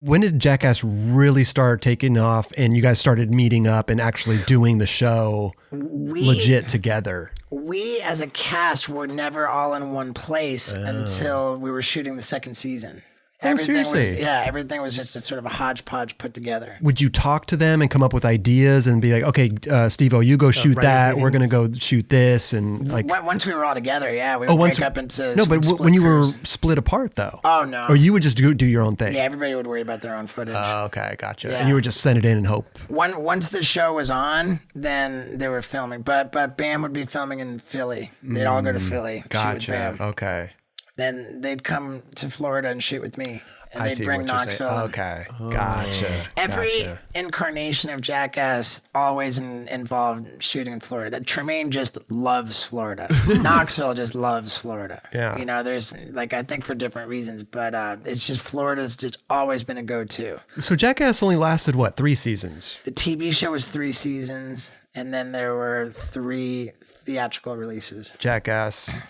When did Jackass really start taking off and you guys started meeting up and actually doing the show legit together? We, as a cast, were never all in one place until we were shooting the second season. Seriously? Everything was just a sort of a hodgepodge put together. Would you talk to them and come up with ideas and be like, okay, Steve-O, you go shoot that. We're going to go shoot this. And like, once we were all together, we would break up into when you were split apart though. Oh, no. Or you would just do your own thing. Yeah, everybody would worry about their own footage. Oh, okay, gotcha. Yeah. And you would just send it in and hope. Once the show was on, then they were filming. But Bam would be filming in Philly. They'd all go to Philly. Gotcha. Shoot with Bam. Okay. Then they'd come to Florida and shoot with me. And I they'd see bring what you're Knoxville. saying. Okay. Gotcha. Every incarnation of Jackass always involved shooting in Florida. Tremaine just loves Florida. Knoxville just loves Florida. Yeah. You know, there's like, I think for different reasons, but it's just Florida's just always been a go-to. So Jackass only lasted, what, 3 seasons? The TV show was 3 seasons, and then there were 3 theatrical releases. Jackass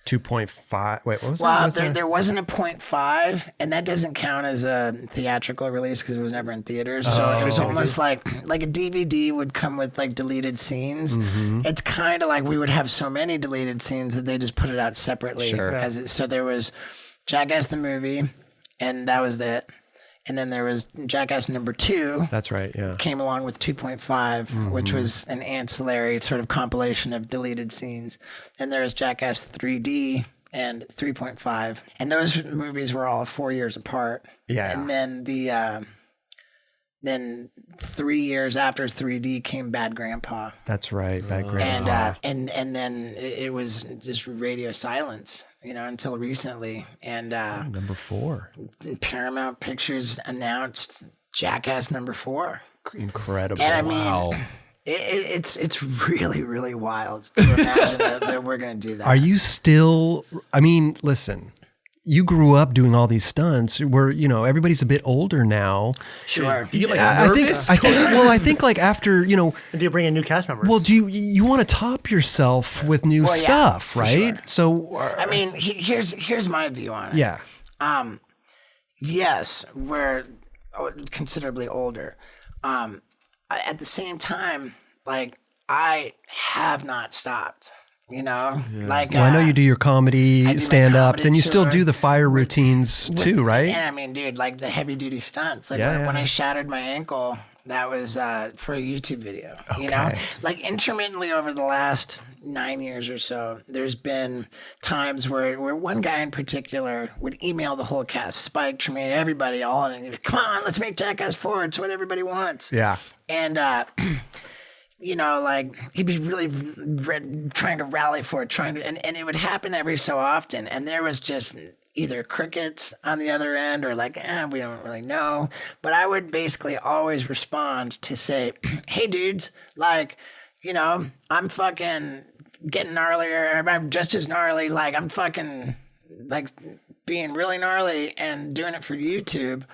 2.5. Wait, what was Well, that? there wasn't a 0.5, and that doesn't count as a theatrical release because it was never in theaters. So it was almost like a DVD would come with like deleted scenes. Mm-hmm. It's kind of like we would have so many deleted scenes that they just put it out separately. Sure. So there was Jackass the movie, and that was it. And then there was Jackass number 2. That's right, yeah. Came along with 2.5, which was an ancillary sort of compilation of deleted scenes. Then there was Jackass 3D and 3.5. And those movies were all 4 years apart. Yeah. And then then 3 years after 3D came Bad Grandpa. That's right, Bad Grandpa. And then it was just radio silence, until recently. And number 4. Paramount Pictures announced Jackass number 4. Incredible. And I mean, it's really, really wild to imagine that we're going to do that. Are you still, listen, you grew up doing all these stunts where, everybody's a bit older now. Sure. Do you get nervous? I think like after, Do you bring in new cast members? well, do you want to top yourself with new stuff, right? Sure. So, here's my view on it. yeah. Yes, we're considerably older. At the same time, like, I have not stopped. Like Well, I know you do your comedy stand-ups, comedy and you still tour do the fire routines too, right? And I mean, dude, like the heavy-duty stunts. Like Yeah, when yeah. I shattered my ankle, that was for a YouTube video. Okay. Like intermittently over the last 9 years or so, there's been times where one guy in particular would email the whole cast, Spike, Tremaine, everybody, all, and he'd be, come on, let's make Jackass 4. It's what everybody wants. Yeah. And like he'd be really trying to rally for it, and it would happen every so often. And there was just either crickets on the other end or like, we don't really know. But I would basically always respond to say, hey dudes, like, I'm fucking getting gnarlier. I'm just as gnarly. Like I'm fucking like being really gnarly and doing it for YouTube.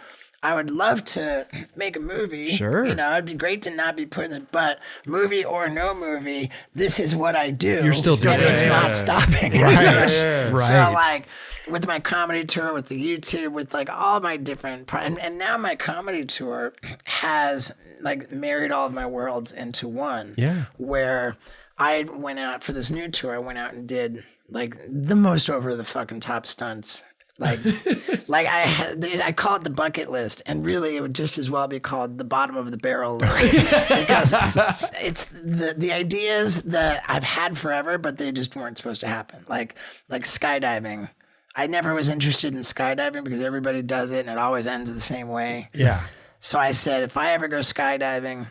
I would love to make a movie. Sure. It'd be great to not be putting it, but movie or no movie, this is what I do. You're still doing and it. it's not stopping. Right. So Right. like with my comedy tour, with the YouTube, with like all my different, and now my comedy tour has like married all of my worlds into one. Yeah. Where I went out for this new tour, I went out and did like the most over the fucking top stunts. Like I call it the bucket list, and really it would just as well be called the bottom of the barrel list because it's the ideas that I've had forever, but they just weren't supposed to happen. Like skydiving. I never was interested in skydiving because everybody does it and it always ends the same way. Yeah. So I said, if I ever go skydiving,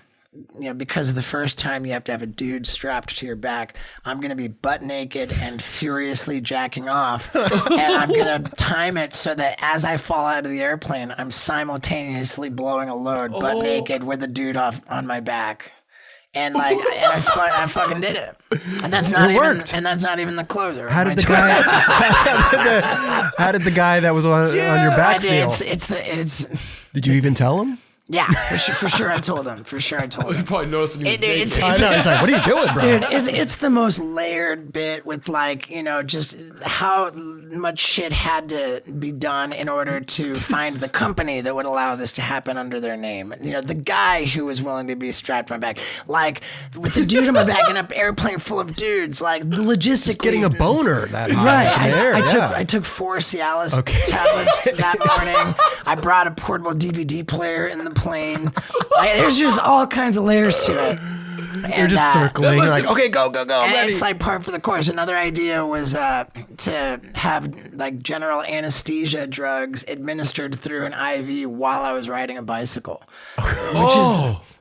because the first time you have to have a dude strapped to your back, I'm going to be butt naked and furiously jacking off. And I'm going to time it so that as I fall out of the airplane, I'm simultaneously blowing a load butt naked with a dude on my back. And like, I fucking did it. And that's not even the closer. How did the guy? How did the guy that was on your back feel? It's Did you even tell him? Yeah, for sure. I told him. You probably noticed when he was naked. I know. He's like, what are you doing, bro? Dude, it's the most layered bit with like, just how much shit had to be done in order to find the company that would allow this to happen under their name. The guy who was willing to be strapped on my back, like with the dude on my back in an airplane full of dudes, like logistically. Just getting a boner that high Right. in the air, I took 4 Cialis tablets that morning. I brought a portable DVD player in the plane. Like, there's just all kinds of layers to it. You're just circling. You're like, okay, go, And ready. it's like par for the course. Another idea was to have like general anesthesia drugs administered through an IV while I was riding a bicycle,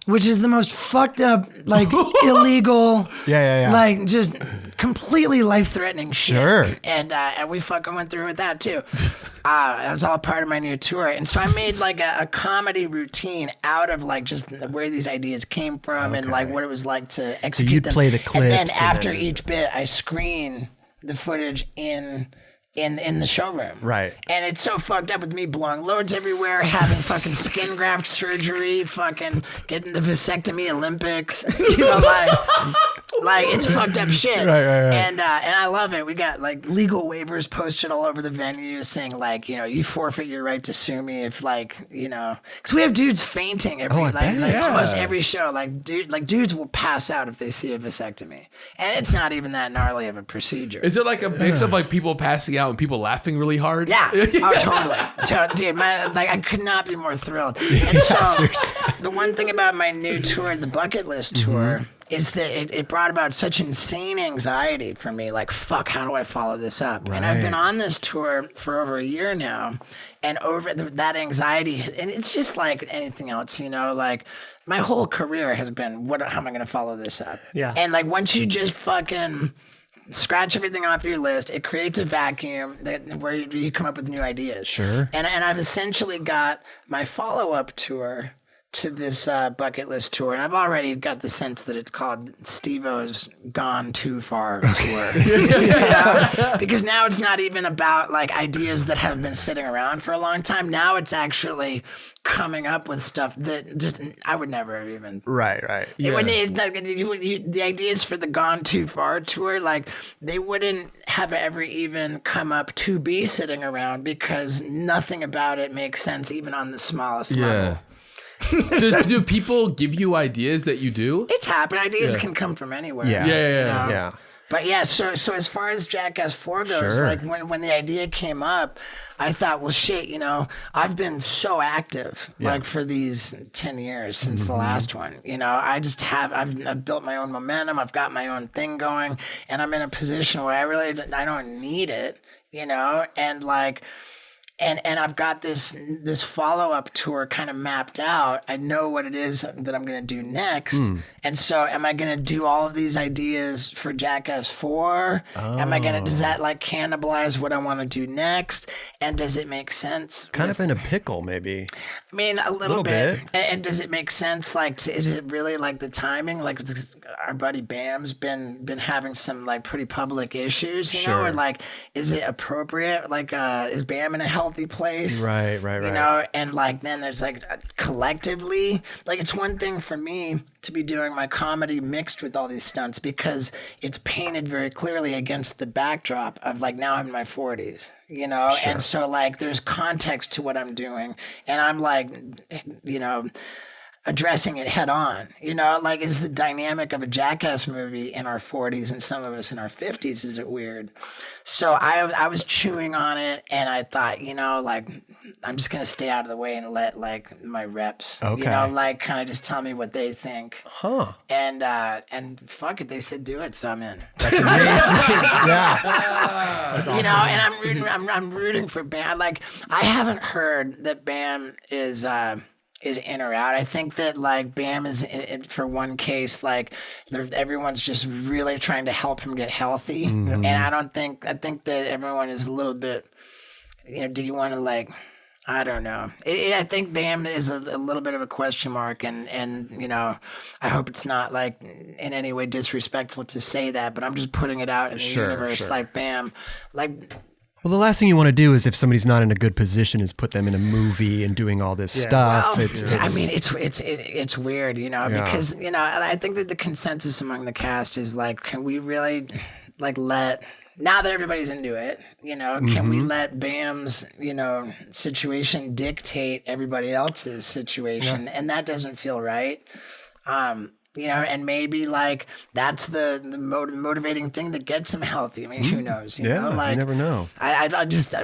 which is the most fucked up, like illegal, like just completely life-threatening shit. Sure. And we fucking went through with that too. That was all part of my new tour. And so I made like a comedy routine out of like just where these ideas came from and like what it was like to execute you'd them. play the clips. And then after each bit, I screen the footage in the showroom. Right. And it's so fucked up with me blowing loads everywhere, having fucking skin graft surgery, fucking getting the vasectomy Olympics. Like it's fucked up shit. Right. And I love it. We got like legal waivers posted all over the venue saying like, you forfeit your right to sue me if like, because we have dudes fainting almost every show. Like dudes will pass out if they see a vasectomy. And it's not even that gnarly of a procedure. Is there like a mix of like people passing out and people laughing really hard? Yeah. Oh, totally. Dude, I could not be more thrilled. And so the one thing about my new tour, the bucket list tour, is that it brought about such insane anxiety for me. Like, fuck, how do I follow this up? Right. And I've been on this tour for over a year now, and over that anxiety, and it's just like anything else, like my whole career has been, how am I going to follow this up? Yeah. And like once you just fucking scratch everything off your list, it creates a vacuum where you come up with new ideas. Sure. And I've essentially got my follow-up tour to this bucket list tour, and I've already got the sense that it's called Steve-O's Gone Too Far tour. Because now it's not even about like ideas that have been sitting around for a long time. Now it's actually coming up with stuff that just I would never have even. Right. Yeah. The ideas for the Gone Too Far tour, like they wouldn't have ever even come up to be sitting around because nothing about it makes sense even on the smallest level. Do people give you ideas that you do? It's happened. Ideas can come from anywhere. Yeah. But yeah, so as far as Jackass 4 goes, like when the idea came up, I thought, well, shit, I've been so active like for these 10 years since the last one. I've built my own momentum. I've got my own thing going, and I'm in a position where I don't need it, and like. And I've got this follow-up tour kind of mapped out. I know what it is that I'm going to do next. And so am I going to do all of these ideas for Jackass 4? Does that like cannibalize what I want to do next? And does it make sense? Kind of in a pickle, maybe. I mean, a little bit. And does it make sense? Like, is it really like the timing? Like our buddy Bam's been having some like pretty public issues, know? Or like, is it appropriate? Like, is Bam in a healthy place? Right. And like then there's like collectively, like it's one thing for me to be doing my comedy mixed with all these stunts because it's painted very clearly against the backdrop of like now I'm in my 40s, and so like there's context to what I'm doing and I'm like, addressing it head on, like is the dynamic of a Jackass movie in our 40s and some of us in our 50s, is it weird? So I was chewing on it and I thought, like I'm just going to stay out of the way and let like my reps, like kind of just tell me what they think. And fuck it, they said do it, so I'm in. That's amazing. Yeah. And I'm rooting for Bam. Like I haven't heard that Bam is in or out. I think that like Bam is for one case, like everyone's just really trying to help him get healthy. And I think that everyone is a little bit, do you want to like, I don't know. I think Bam is a little bit of a question mark and I hope it's not like in any way disrespectful to say that, but I'm just putting it out in the universe. Like Bam, like Well, the last thing you want to do is if somebody's not in a good position is put them in a movie and doing all this stuff. Well, it's weird, because, I think that the consensus among the cast is like, can we really now that everybody's into it, can we let Bam's, situation dictate everybody else's situation? Yeah. And that doesn't feel right. And maybe that's the motivating thing that gets him healthy. I mean, who knows? You never know.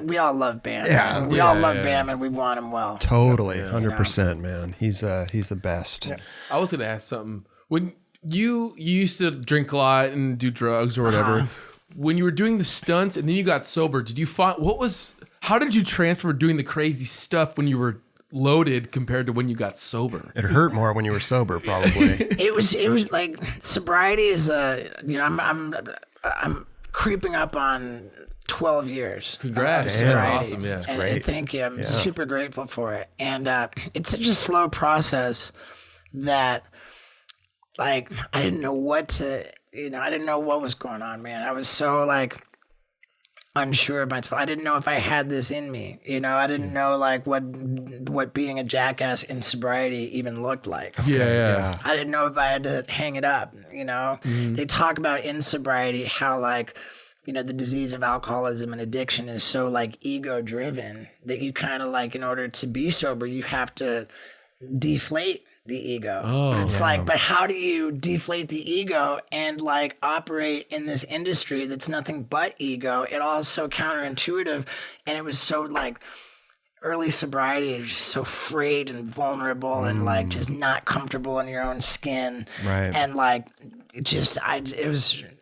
We all love Bam. Yeah, we all love Bam, and we want him well. Totally, 100%, man. He's the best. Yeah. I was gonna ask something. When you used to drink a lot and do drugs or whatever, when you were doing the stunts and then you got sober, did you find how did you transfer doing the crazy stuff when you were loaded compared to when you got sober? It hurt more when you were sober, probably. It was like sobriety is I'm creeping up on 12 years. Congrats. That's awesome. Yeah. And thank you. I'm super grateful for it. And it's such a slow process that I didn't know what to, I didn't know what was going on, man. I was so unsure of myself. I didn't know if I had this in me. I didn't know what being a jackass in sobriety even looked like. Yeah. I didn't know if I had to hang it up. They talk about in sobriety how the disease of alcoholism and addiction is so ego driven that you kind of in order to be sober, you have to deflate the ego. But it's but how do you deflate the ego and operate in this industry that's nothing but ego? It all is so counterintuitive, and it was so early sobriety is just so frayed and vulnerable and just not comfortable in your own skin. Right. And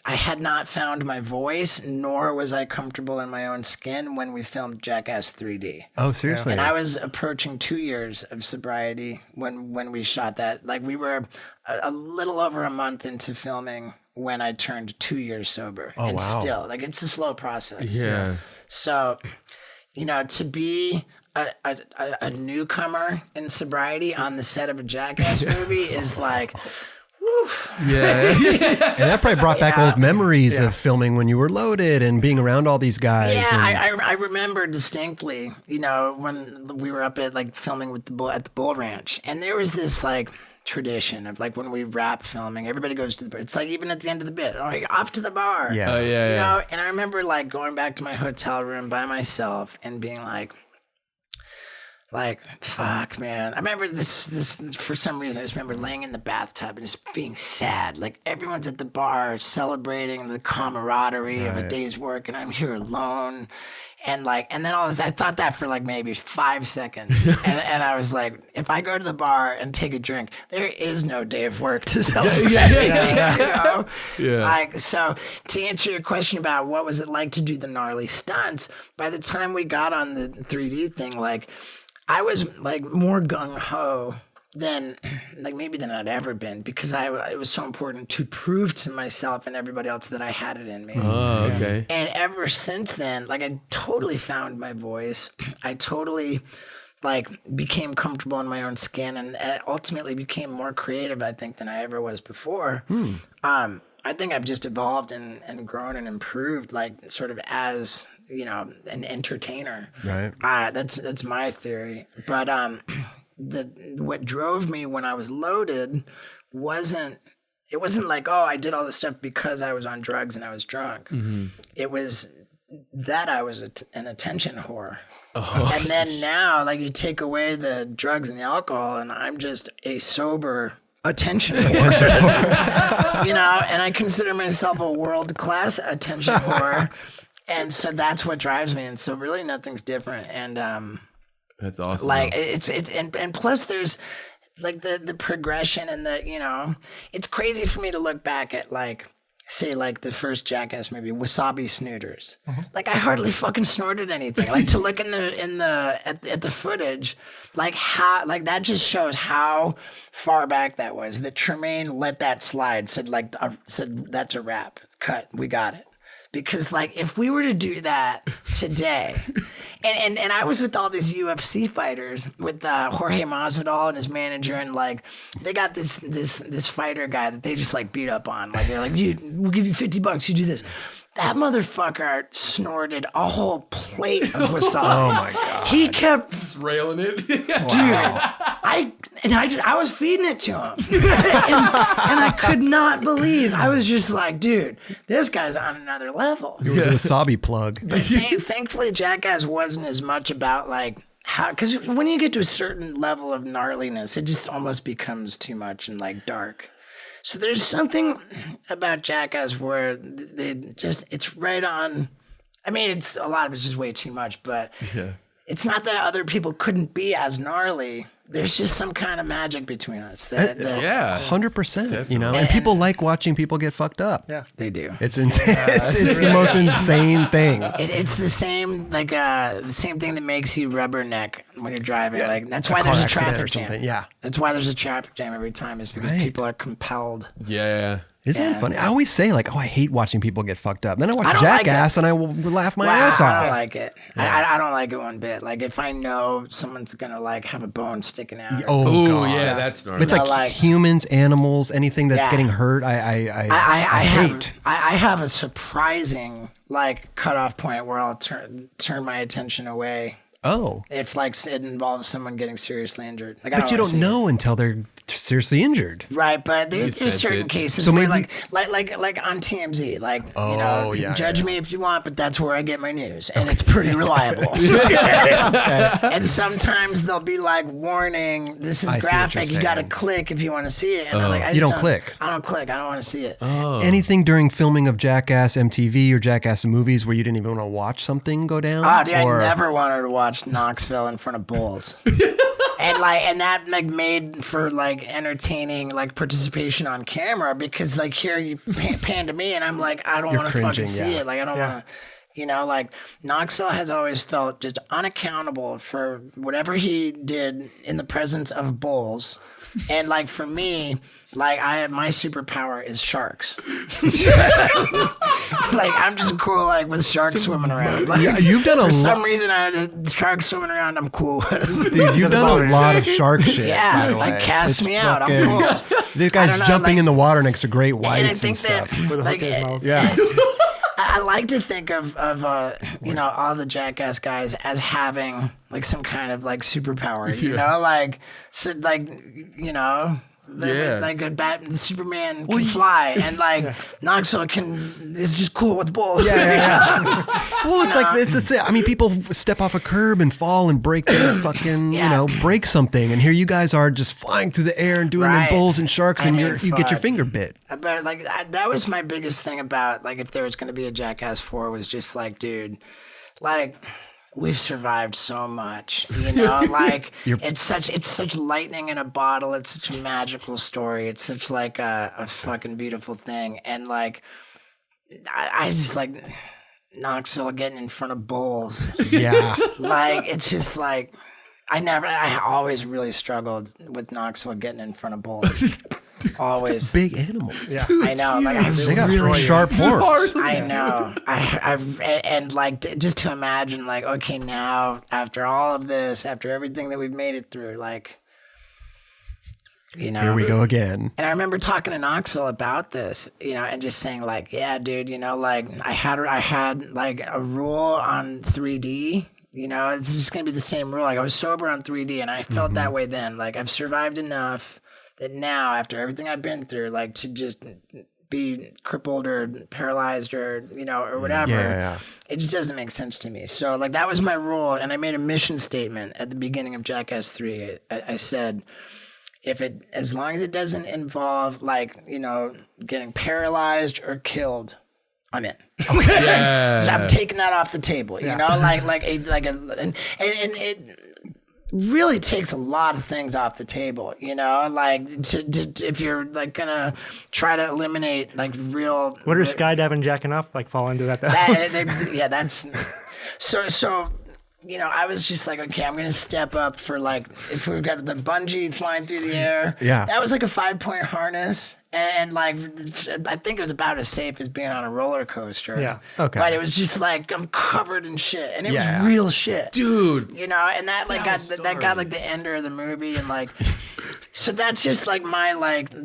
I had not found my voice, nor was I comfortable in my own skin when we filmed Jackass 3D. Oh, seriously? And I was approaching 2 years of sobriety when we shot that. We were a little over a month into filming when I turned 2 years sober. Oh, and wow. Still, it's a slow process. Yeah. So, to be a newcomer in sobriety on the set of a Jackass movie is woof. Yeah. And that probably brought back old memories of filming when you were loaded and being around all these guys. Yeah, I remember distinctly, when we were up at filming with at the Bull Ranch, and there was this tradition of when we wrap filming, everybody goes to the bar. It's even at the end of the bit, off to the bar. Yeah. And I remember going back to my hotel room by myself and being fuck, man. I remember this for some reason. I just remember laying in the bathtub and just being sad. Everyone's at the bar celebrating the camaraderie of a day's work, and I'm here alone. And and then all this, I thought that for maybe 5 seconds. and I was if I go to the bar and take a drink, there is no day of work to celebrate. So to answer your question about what was it like to do the gnarly stunts, by the time we got on the 3D thing, I was more gung-ho than maybe than I'd ever been, because it was so important to prove to myself and everybody else that I had it in me. Oh, okay. And ever since then, I totally found my voice. I totally became comfortable in my own skin, and ultimately became more creative, I think, than I ever was before. I think I've just evolved and grown and improved, sort of as an entertainer. Right. That's my theory. But what drove me when I was loaded wasn't I did all this stuff because I was on drugs and I was drunk. Mm-hmm. It was that I was an attention whore. Oh. And then now, you take away the drugs and the alcohol, and I'm just a sober attention whore. And I consider myself a world-class attention whore. And so that's what drives me. And so really nothing's different. And that's awesome. It's and plus there's the progression and it's crazy for me to look back at say the first Jackass movie, Wasabi Snooters. I hardly fucking snorted anything. To look at the footage, how that just shows how far back that was. That Tremaine let that slide, said that's a wrap. Cut. We got it. Because if we were to do that today And I was with all these UFC fighters with Jorge Masvidal and his manager, and like they got this fighter guy that they just like beat up on. Like they're like, dude, we'll give you $50, you do this. That motherfucker snorted a whole plate of wasabi. Oh my God. He kept Just railing it. dude. I was feeding it to him, and I could not believe. I was just like, dude, this guy's on another level. You were the wasabi plug. But thankfully, Jackass wasn't as much about like how, because when you get to a certain level of gnarliness, it just almost becomes too much and like dark. So there's something about Jackass where it's right on. I mean, it's a lot of it's just way too much, but it's not that other people couldn't be as gnarly. There's just some kind of magic between us. That 100%. You know, and people like watching people get fucked up. Yeah, they do. It's insane. It's the most insane thing. It's the same the same thing that makes you rubberneck when you're driving. Yeah. Like that's A why car there's a accident traffic or something. jam. Yeah. That's why there's a traffic jam every time. Is because people are compelled. Yeah. Isn't it funny? I always say like, oh, I hate watching people get fucked up. Then I watch don't like Jackass and I will laugh my ass I off. don't like it. I don't like it one bit. Like if I know someone's gonna like have a bone sticking out. Oh, Oh, God. yeah, that's gnarly. It's like humans, animals, anything that's Yeah. getting hurt. I hate. I have a surprising like cutoff point where I'll turn my attention away Oh. if like it involves someone getting seriously injured. Like, But you don't know until they're seriously injured. Right, but there's sense certain it. cases So where maybe- like on TMZ, like yeah, judge me if you want, but that's where I get my news, and it's pretty reliable. And sometimes they'll be like, warning, this I is see what graphic. you're You got to saying. click if you want to see it. And I'm like, I You just don't click. I don't click. I don't want to see it. Anything during filming of Jackass MTV or Jackass movies where you didn't even want to watch something go down? Oh, dude, Or- I never wanted to watch Knoxville in front of bulls. And that like made for like entertaining like participation on camera, because like here you pan to me and I'm like, I don't want to fucking cringing, see yeah. it. Like I don't want to, you know, like Knoxville has always felt just unaccountable for whatever he did in the presence of bulls. And like for me, like my superpower is sharks. Like I'm just cool like with sharks swimming around. Like, Yeah, you've done a for lot. some reason sharks swimming around. I'm cool. Dude, you've done a lot of shark shit. Yeah, by the like way. cast It's me out. I'm fucking- cool. This I don't guy's know, jumping like- in the water next to great And I whites think and stuff. that With a like hook in his mouth. Yeah. I like to think of you know, all the Jackass guys as having like some kind of like superpower. You know, like so like you know. Yeah. Like a Superman can fly, and like Knoxville is just cool with bulls. Well, it's like it's I mean, people step off a curb and fall and break their fucking break something, and here you guys are just flying through the air and doing Right. the bulls and sharks, I and mean, you get your fuck. finger bit. But like that was my biggest thing about like if there was going to be a Jackass 4 was just like, dude, like we've survived so much, you know, like it's such lightning in a bottle. It's such a magical story. It's such like a fucking beautiful thing. And like, I just like Knoxville getting in front of bulls. Yeah. Like, it's just like, I always really struggled with Knoxville getting in front of bulls. Always. Big animal. Yeah. I know. Like, I They got really sharp horns. I know. And like just to imagine, like, okay, now after all of this, after everything that we've made it through, like, you know, Here we go again. And I remember talking to Knoxville about this, you know, and just saying like, yeah, dude, you know, like I had like a rule on 3D. You know, it's just gonna be the same rule. Like I was sober on 3D, and I felt that way then. Like I've survived enough that now, after everything I've been through, like to just be crippled or paralyzed or, you know, or whatever, Yeah. it just doesn't make sense to me. So like that was my rule. And I made a mission statement at the beginning of Jackass 3. I said, as long as it doesn't involve like, you know, getting paralyzed or killed, I'm in. Yeah. So I'm taking that off the table, you know, and it really takes a lot of things off the table, you know, like if you're like gonna try to eliminate like real. What are skydiving, jacking off, like fall into that? Yeah, that's so. I was just like, okay, I'm gonna step up for like if we've got the bungee flying through the air. Yeah. That was like a 5-point harness, and like I think it was about as safe as being on a roller coaster. Yeah. Okay. But it was just like I'm covered in shit, and it Yeah. was real shit, Dude. And that like got like the ender of the movie, and like. So that's just like my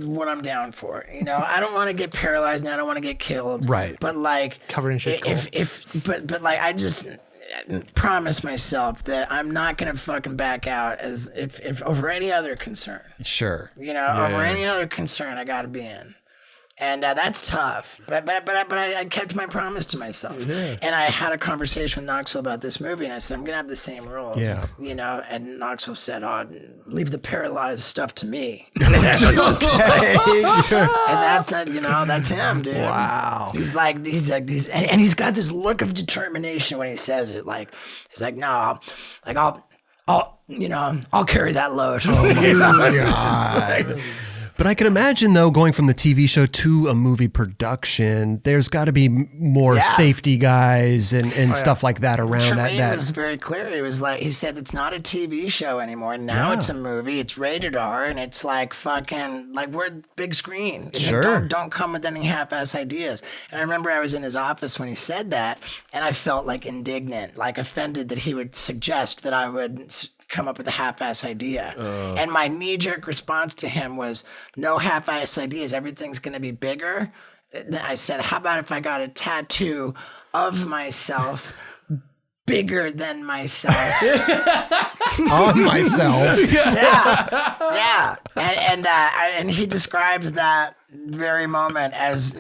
what I'm down for. I don't want to get paralyzed and I don't want to get killed. Right. But like Covered in shit's cool. but like I just promise myself that I'm not gonna fucking back out as if over any other concern. Sure. Over any other concern I gotta be in. And that's tough, but I kept my promise to myself, and I had a conversation with Knoxville about this movie, and I said I'm gonna have the same rules, And Knoxville said, "Oh, leave the paralyzed stuff to me," and that's that's him, dude. Wow. He's and he's got this look of determination when he says it. Like he's like, "No, I'll carry that load." Oh my God. But I can imagine, though, going from the TV show to a movie production, there's got to be more safety guys and stuff like that around Tremaine that. was very clear. He was like, he said, it's not a TV show anymore. Now it's a movie. It's rated R, and it's like fucking like we're big screen. It's Sure. like, don't come with any half-ass ideas. And I remember I was in his office when he said that, and I felt like indignant, like offended that he would suggest that I would come up with a half-ass idea. And my knee-jerk response to him was, no half-ass ideas. Everything's going to be bigger. Then I said, how about if I got a tattoo of myself bigger than myself? On myself. Yeah. And he describes that very moment as,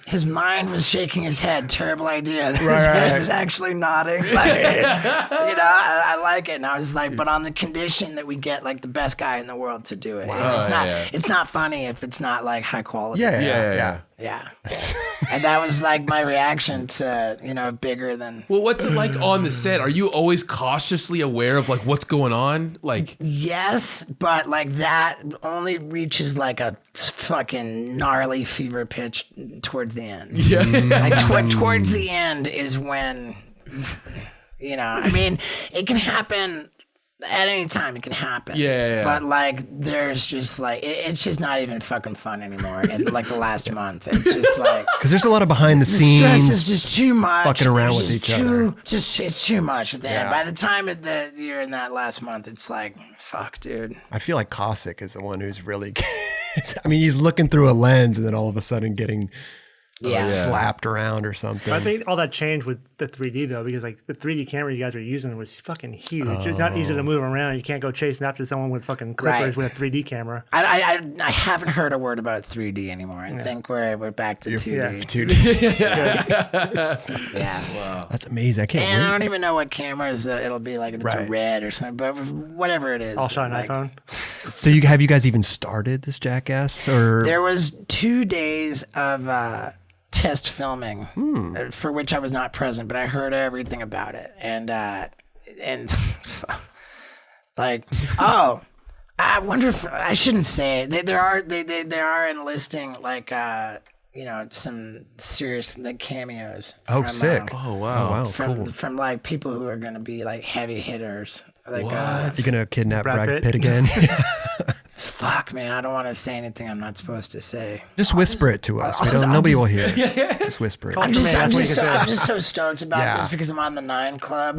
his mind was shaking his head. Terrible idea. And his head was actually nodding. I like it. And I was like, but on the condition that we get like the best guy in the world to do it. Wow. It's not funny if it's not like high quality. Yeah. And that was like my reaction to, bigger than. Well, what's it like on the set? Are you always cautiously aware of like what's going on? Like, yes, but like that only reaches like a fucking gnarly fever pitch towards the end. Yeah. Like towards the end is when, it can happen. At any time it can happen. Yeah. But like there's just like it's just not even fucking fun anymore. In like the last month, it's just like Because there's a lot of behind the scenes. stress is just too much. Fucking around It's with just each other. It's too much. At the end. Yeah. By the time that you're in that last month, it's like fuck, dude. I feel like Cossack is the one who's really. He's looking through a lens and then all of a sudden getting slapped around or something. I think all that changed with the 3D though, because like the 3D camera you guys are using was fucking huge. It's not easy to move around. You can't go chasing after someone with fucking clippers with a 3D camera. I haven't heard a word about 3D anymore. I think we're back to 2D. Yeah. 2D. Yeah. wow. That's amazing. I can't And I wait. don't even know what cameras that it'll be like if it's a red or something, but whatever it is. I'll show an like, iPhone. So have you guys even started this Jackass or? There was 2 days of test filming for which I was not present, but I heard everything about it. And like, I wonder if I shouldn't say it. They are enlisting like some serious like cameos. Oh, from, sick. Oh, wow. Cool. From like people who are going to be like heavy hitters. Like, You gonna kidnap Brad Brad Pitt? Pitt again? fuck, man, I don't want to say anything I'm not supposed to say. Just whisper it to us. Nobody will hear. Just whisper it. Call I'm just Tremaine, that's what you can say. so stoked about this because I'm on the 9 Club.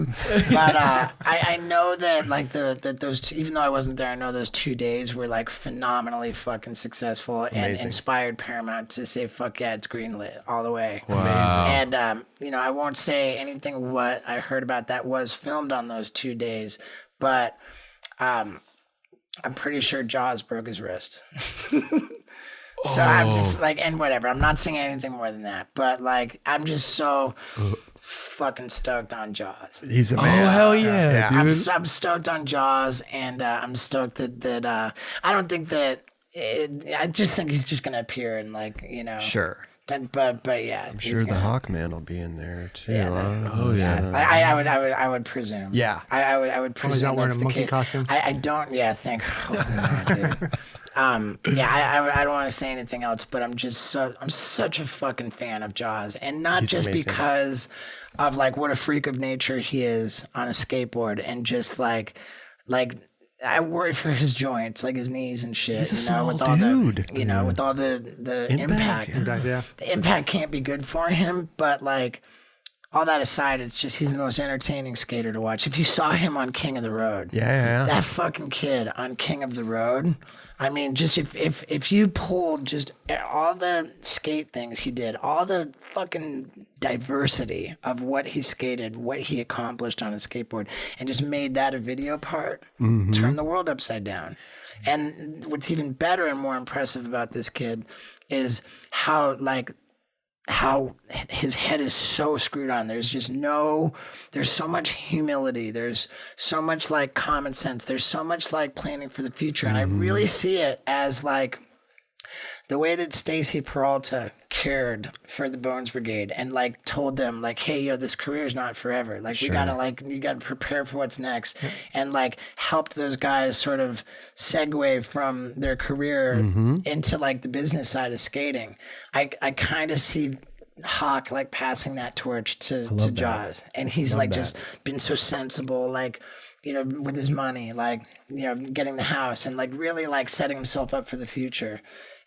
But I know that like those even though I wasn't there, I know those 2 days were like phenomenally fucking successful and inspired Paramount to say fuck yeah, it's greenlit all the way. Wow. And I won't say anything what I heard about that was filmed on those 2 days, but I'm pretty sure Jaws broke his wrist. So I'm just like, and whatever. I'm not saying anything more than that. But like, I'm just so fucking stoked on Jaws. He's a man. Oh, hell yeah, dude. I'm stoked on Jaws, and I'm stoked that I don't think that. I just think he's just gonna appear and like Sure. But yeah, I'm sure the Hawkman will be in there too. I would presume. Yeah. I would presume not wearing that's a the monkey case. costume. I don't. Yeah, thank. Oh, no, dude. I don't want to say anything else, but I'm such a fucking fan of Jaws, and not just amazing. because of like what a freak of nature he is on a skateboard, and just like I worry for his joints, like his knees and shit. He's a with small all dude. with all the Impact. impact. Yeah. The impact can't be good for him, but like all that aside, it's just he's the most entertaining skater to watch. If you saw him on King of the Road, that fucking kid on King of the Road. I mean, just if you pulled just all the skate things he did, all the fucking diversity of what he skated, what he accomplished on a skateboard, and just made that a video part, turn the world upside down. And what's even better and more impressive about this kid is how his head is so screwed on. There's so much humility. There's so much like common sense. There's so much like planning for the future. And I really see it as like the way that Stacy Peralta cared for the Bones Brigade and like told them like, hey, yo, this career is not forever. Like you gotta prepare for what's next, and like helped those guys sort of segue from their career into like the business side of skating. I kind of see Hawk like passing that torch to Jaws, and he's like just been so sensible, like, you know, with his money, like, you know, getting the house and like really like setting himself up for the future.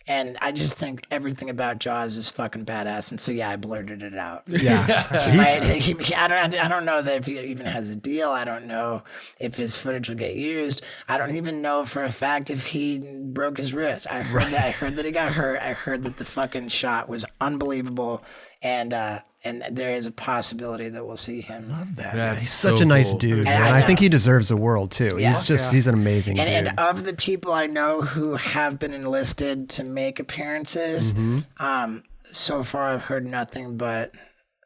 And I just think everything about Jaws is fucking badass. And so, yeah, I blurted it out. Yeah. I don't know that if he even has a deal. I don't know if his footage will get used. I don't even know for a fact if he broke his wrist. I heard that he got hurt. I heard that the fucking shot was unbelievable. And there is a possibility that we'll see him. Love that. That's He's so such a nice cool. dude. And And I think he deserves the world too. Yeah. He's an amazing dude. And of the people I know who have been enlisted to make appearances, so far I've heard nothing but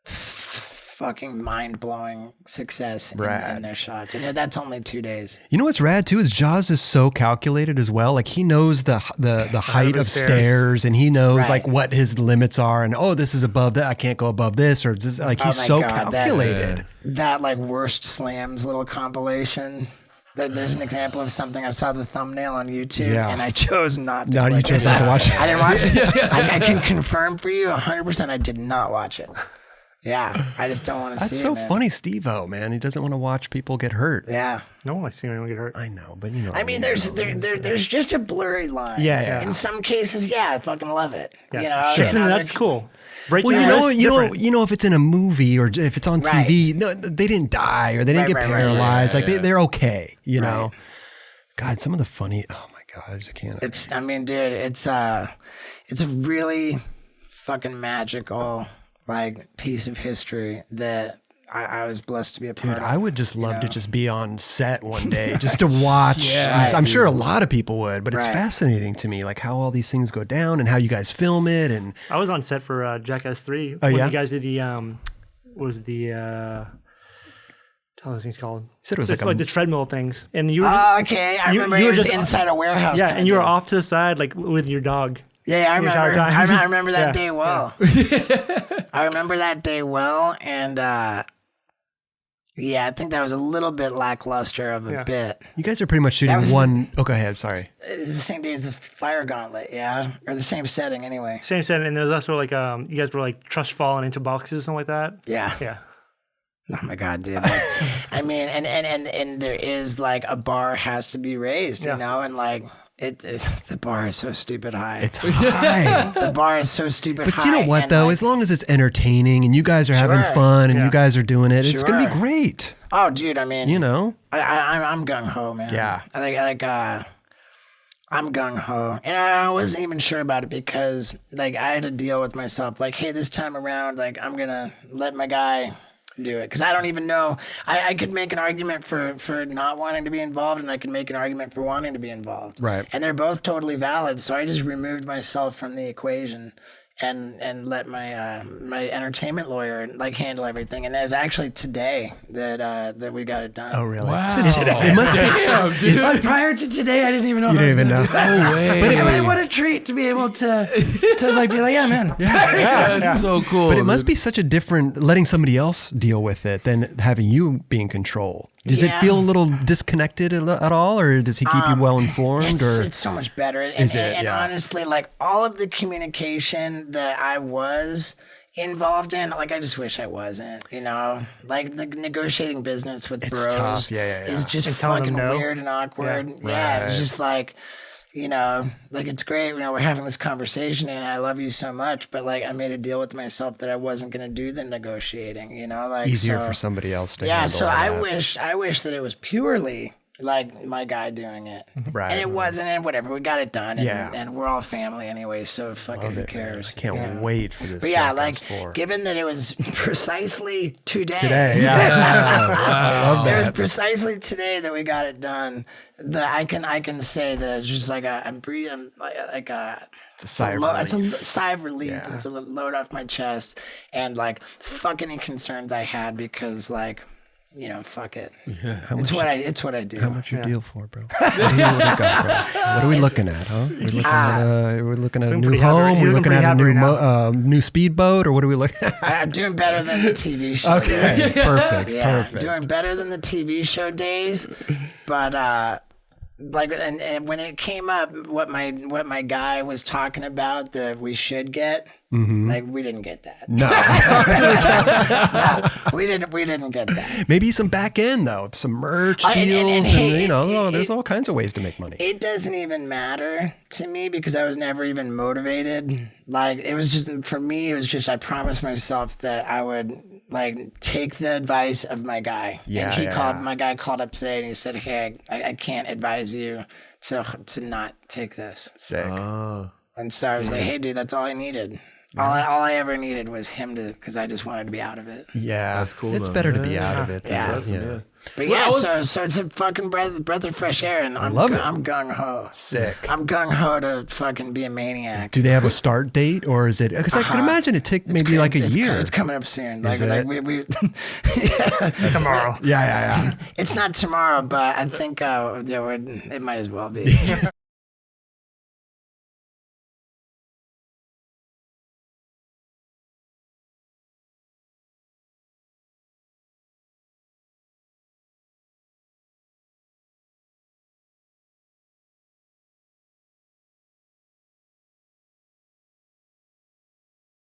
fucking mind-blowing success in their shots. And that's only 2 days. You know what's rad too is Jaws is so calculated as well. Like he knows the height of stairs, and he knows like what his limits are, and this is above that, I can't go above this, or just like he's so calculated. That like worst slams little compilation. There's an example of something. I saw the thumbnail on YouTube, and I chose not to. No, you chose not to watch it. I didn't watch it. I can confirm for you 100%. I did not watch it. Yeah, I just don't want to see it. That's so funny, Steve-O, man. He doesn't want to watch people get hurt. Yeah. No one likes to see anyone get hurt. I know, but you know. I mean, there's just a blurry line. Yeah. In some cases, I fucking love it. Yeah. You know, Sure. That's cool. Well, you know, if it's in a movie or if it's on TV, no, they didn't die or they didn't get paralyzed. They're okay. You know. God, some of the funny. Oh my God, I just can't. It's a really fucking magical like piece of history that I was blessed to be a part of. Dude, I would just love to just be on set one day just to watch. I'm sure a lot of people would, but it's fascinating to me, like how all these things go down and how you guys film it. And I was on set for Jackass 3 when you guys did the what those things called? You said it was like the treadmill things, and you were I remember you were just inside a warehouse. Yeah, and you were off to the side like with your dog. Yeah, I remember. I remember that day well. Yeah. I remember that day well, and I think that was a little bit lackluster of a bit. You guys are pretty much shooting one. Go ahead. Sorry. It was the same day as the Fire Gauntlet, or the same setting anyway. Same setting, and there's also like you guys were like trust falling into boxes, something like that. Yeah. Oh my God, dude! I mean, and there is like a bar has to be raised, you know, and like. The bar is so stupid high. It's high. The bar is so stupid high. But you know what, though? As long as it's entertaining and you guys are having fun and you guys are doing it, it's going to be great. Oh, dude, I mean... You know? I'm gung-ho, man. Yeah. I'm gung-ho. And I wasn't even sure about it because, like, I had to deal with myself. Like, hey, this time around, like, I'm going to let my guy... do it because I don't even know. I could make an argument for not wanting to be involved, and I could make an argument for wanting to be involved. Right. And they're both totally valid. So I just removed myself from the equation, and let my my entertainment lawyer like handle everything. And it was actually today that we got it done. Oh, really? Wow. It must be. Damn, dude. But prior to today, I didn't even know. You didn't even know. No way. But anyway, what a treat to be able to like be like, yeah, man. That's so cool. But it must be such a different letting somebody else deal with it than having you be in control. Does it feel a little disconnected at all, or does he keep you well informed? It's so much better. And Yeah. honestly, like all of the communication that I was involved in, like I just wish I wasn't, you know, like the negotiating business with bros tough. Yeah. is just And telling fucking them no. weird and awkward. Yeah. It's just like, you know, like it's great, you know, we're having this conversation and I love you so much, but like I made a deal with myself that I wasn't going to do the negotiating, you know, like easier so, for somebody else to yeah. handle So all I that. wish that it was purely like my guy doing it. Right. And it wasn't, and whatever, we got it done. And, Yeah. and we're all family anyway, so fucking who cares? I can't wait for this. But yeah, Jackass like 4. given that it was precisely today. Today, yeah. I love It was that. precisely today that we got it done. That I can say that it's just like I'm breathing like a It's a sigh of it's a relief. sigh of relief. Yeah. It's a load off my chest, and like fuck any concerns I had because like, you know, fuck it. It's what I do. How much your deal for, bro? What are we looking at, huh? We're looking at a new pretty happy. home. You're We're looking looking at a pretty new happy new speedboat, or what are we looking at? I'm doing better than the TV show. Okay, days. perfect, Yeah, perfect. doing better than the TV show days, but like and when it came up, what my guy was talking about that we should get, like we didn't get that. No, we didn't get that. maybe some back end though, some merch And- deals, and, hey, you know, there's all kinds of ways to make money. It doesn't even matter to me because I was never even motivated. Like it was just for me. It was just I promised myself that I would like take the advice of my guy. Yeah, and yeah. my guy called up today and he said, "Hey, I can't advise you to not take this." Sick. And so I was like, "Hey, dude, that's all I needed. All I ever needed was him to, because I just wanted to be out of it." Yeah, That's cool, It's though. better to be out of it. Than Yeah. yeah. But Well, yeah, I was- so it's a fucking breath of fresh air, and I'm love it. I'm gung ho. Sick. I'm gung ho to fucking be a maniac. Do they have a start date, or is it? Because I could imagine it take maybe like a year. It's coming up soon. Is Like it? we tomorrow. Yeah. it's not tomorrow, but I think it might as well be.